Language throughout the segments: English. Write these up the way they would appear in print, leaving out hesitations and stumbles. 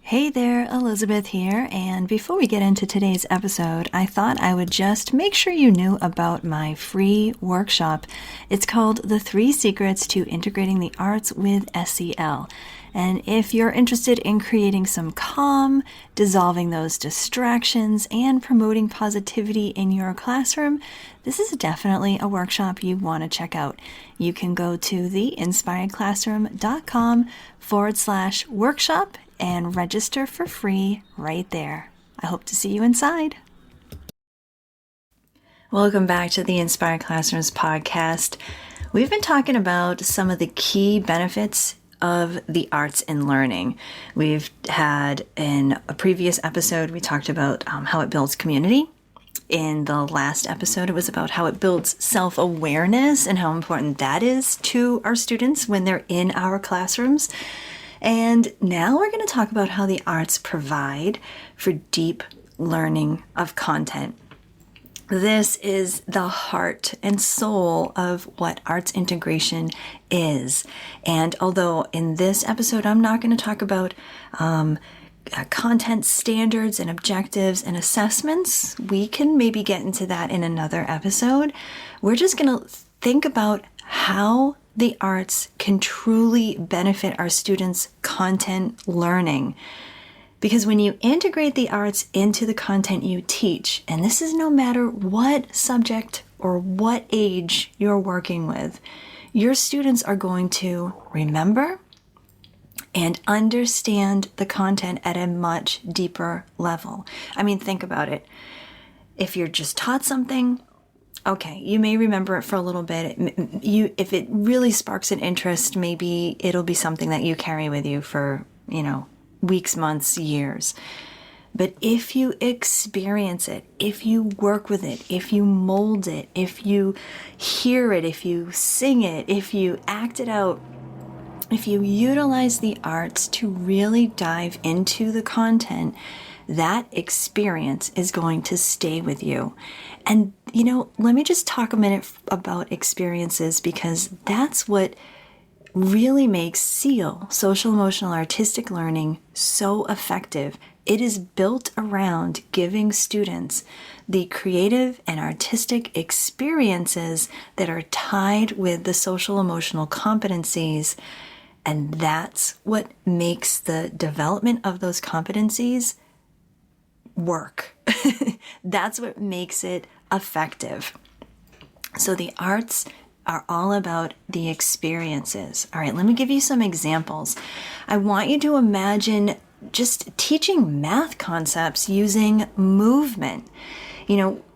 Hey there, Elizabeth here, and before we get into today's episode, I thought I would just make sure you knew about my free workshop. It's called The 3 Secrets to Integrating the Arts with SEL. And if you're interested in creating some calm, dissolving those distractions, and promoting positivity in your classroom, this is definitely a workshop you want to check out. You can go to theinspiredclassroom.com/workshop and register for free right there. I hope to see you inside. Welcome back to the Inspired Classrooms podcast. We've been talking about some of the key benefits of the arts in learning. We've had in a previous episode, we talked about how it builds community. In the last episode, it was about how it builds self-awareness and how important that is to our students when they're in our classrooms. And now we're going to talk about how the arts provide for deep learning of content. This is the heart and soul of what arts integration is. And although in this episode, I'm not going to talk about content standards and objectives and assessments, we can maybe get into that in another episode. We're just going to think about how the arts can truly benefit our students' content learning. Because when you integrate the arts into the content you teach, and this is no matter what subject or what age you're working with, your students are going to remember and understand the content at a much deeper level. I mean, think about it. If you're just taught something, okay, you may remember it for a little bit. If it really sparks an interest, maybe it'll be something that you carry with you for, weeks, months, years. But if you experience it, if you work with it, if you mold it, if you hear it, if you sing it, if you act it out, if you utilize the arts to really dive into the content, that experience is going to stay with you. And, let me just talk a minute about experiences, because that's what really makes SEAL, social, emotional, artistic learning, so effective. It is built around giving students the creative and artistic experiences that are tied with the social, emotional competencies. And that's what makes the development of those competencies work. That's what makes it effective. So the arts are all about the experiences. All right, let me give you some examples. I want you to imagine just teaching math concepts using movement.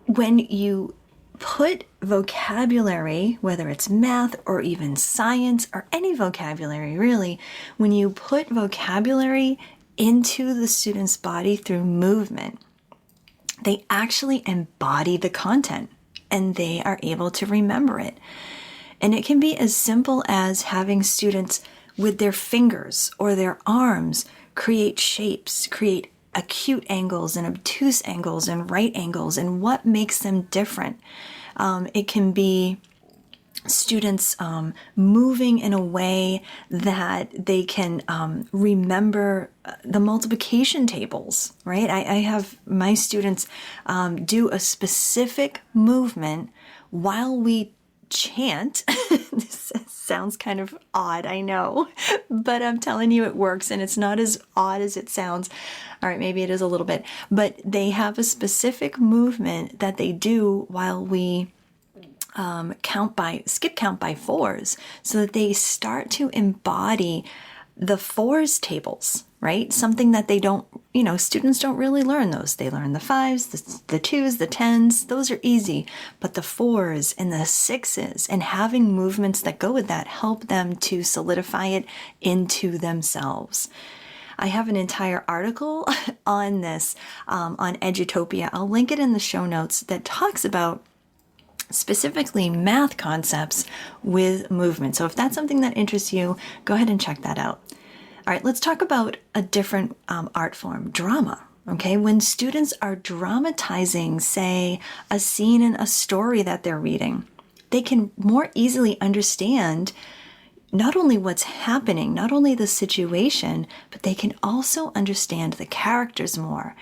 When you put vocabulary, whether it's math or even science or any vocabulary really, when you put vocabulary into the student's body through movement, they actually embody the content and they are able to remember it. And it can be as simple as having students with their fingers or their arms create shapes, create acute angles and obtuse angles and right angles, and what makes them different. It can be students moving in a way that they can remember the multiplication tables, right? I have my students do a specific movement while we chant. This sounds kind of odd, I know, but I'm telling you it works, and it's not as odd as it sounds. All right, maybe it is a little bit, but they have a specific movement that they do while we skip count by fours, so that they start to embody the fours tables, right? Something that they don't, students don't really learn those. They learn the fives, the twos, the tens. Those are easy. But the fours and the sixes and having movements that go with that help them to solidify it into themselves. I have an entire article on this on Edutopia. I'll link it in the show notes, that talks about specifically math concepts with movement. So if that's something that interests you, go ahead and check that out. All right, let's talk about a different art form, drama. Okay, when students are dramatizing, say, a scene in a story that they're reading, they can more easily understand not only what's happening, not only the situation, but they can also understand the characters more.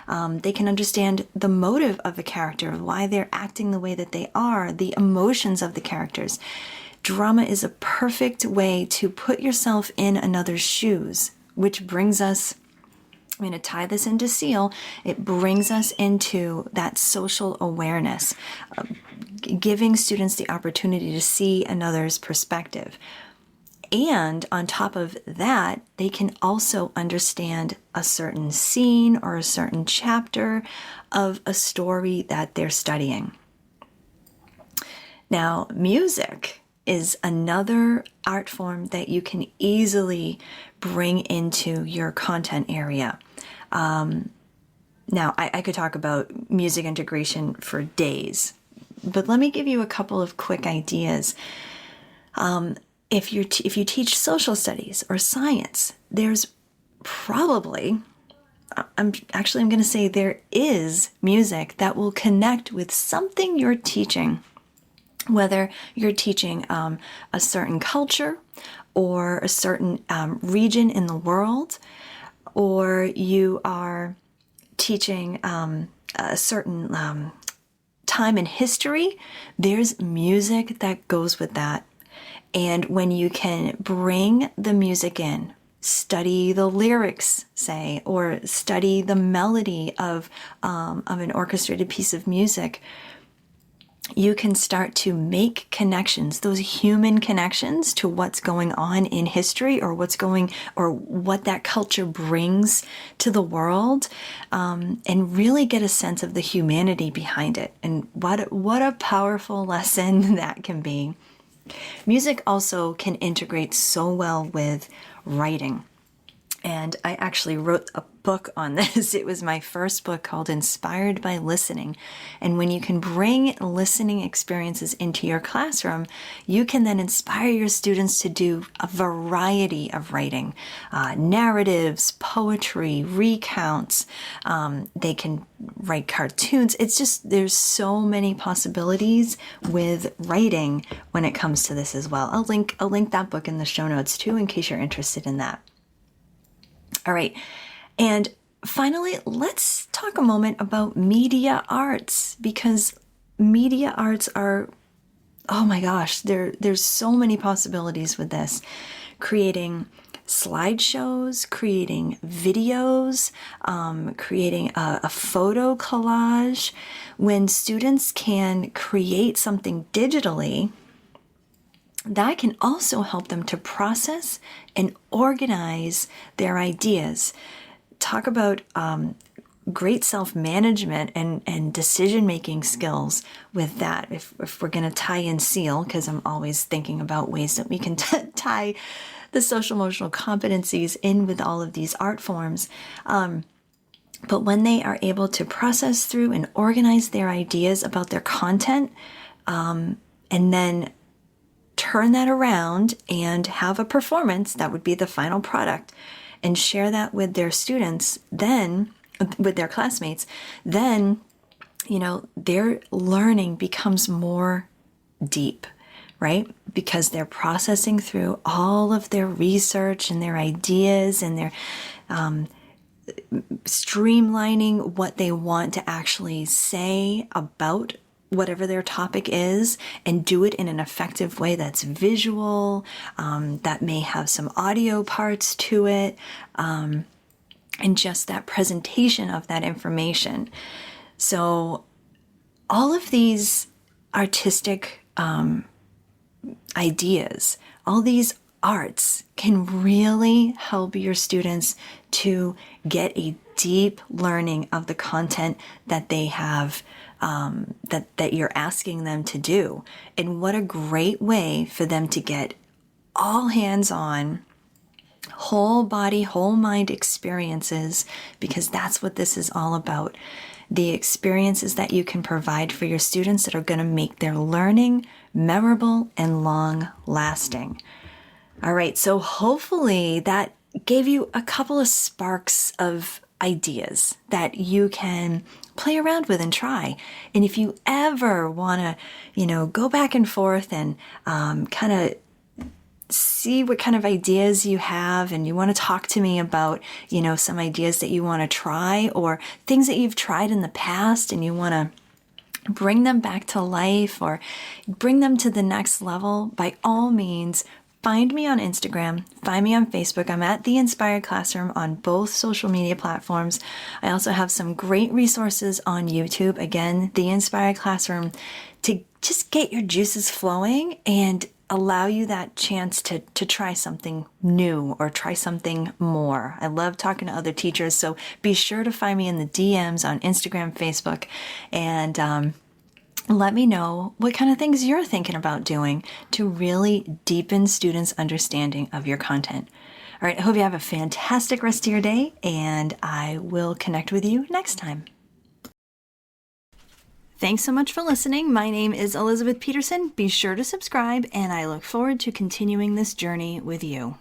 They can understand the motive of the character, why they're acting the way that they are, the emotions of the characters. Drama is a perfect way to put yourself in another's shoes, which brings us, I'm going to tie this into SEAL, it brings us into that social awareness, giving students the opportunity to see another's perspective. And on top of that, they can also understand a certain scene or a certain chapter of a story that they're studying. Now, music is another art form that you can easily bring into your content area. Now, I could talk about music integration for days, but let me give you a couple of quick ideas. If you teach social studies or science, there's probably, I'm going to say there is music that will connect with something you're teaching, whether you're teaching a certain culture or a certain region in the world, or you are teaching a certain time in history. There's music that goes with that. And when you can bring the music in, study the lyrics, say, or study the melody of an orchestrated piece of music, you can start to make connections, those human connections to what's going on in history or what that culture brings to the world, and really get a sense of the humanity behind it. And what a powerful lesson that can be. Music also can integrate so well with writing. And I actually wrote a book on this. It was my first book called Inspired by Listening. And when you can bring listening experiences into your classroom, you can then inspire your students to do a variety of writing, narratives, poetry, recounts. They can write cartoons. It's just, there's so many possibilities with writing when it comes to this as well. I'll link that book in the show notes too, in case you're interested in that. All right. And finally, let's talk a moment about media arts, because media arts are, oh my gosh, there's so many possibilities with this. Creating slideshows, creating videos, creating a photo collage. When students can create something digitally, that can also help them to process and organize their ideas. Talk about great self-management and decision-making skills with that. If we're going to tie in SEAL, because I'm always thinking about ways that we can tie the social-emotional competencies in with all of these art forms. But when they are able to process through and organize their ideas about their content, and then turn that around and have a performance that would be the final product, and share that with their students, then with their classmates, then, their learning becomes more deep, right? Because they're processing through all of their research and their ideas, and they're streamlining what they want to actually say about whatever their topic is, and do it in an effective way that's visual, that may have some audio parts to it, and just that presentation of that information. So all of these artistic ideas, all these arts can really help your students to get a deep learning of the content that they have, that you're asking them to do. And what a great way for them to get all hands-on, whole body, whole mind experiences, because that's what this is all about. The experiences that you can provide for your students that are going to make their learning memorable and long-lasting. All right, so hopefully that gave you a couple of sparks of ideas that you can play around with and try. And if you ever want to, go back and forth and kind of see what kind of ideas you have and you want to talk to me about, some ideas that you want to try or things that you've tried in the past and you want to bring them back to life or bring them to the next level, by all means, find me on Instagram, find me on Facebook. I'm at The Inspired Classroom on both social media platforms. I also have some great resources on YouTube. Again, The Inspired Classroom, to just get your juices flowing and allow you that chance to try something new or try something more. I love talking to other teachers, so be sure to find me in the DMs on Instagram, Facebook, and let me know what kind of things you're thinking about doing to really deepen students' understanding of your content. All right, I hope you have a fantastic rest of your day, and I will connect with you next time. Thanks so much for listening. My name is Elizabeth Peterson. Be sure to subscribe, and I look forward to continuing this journey with you.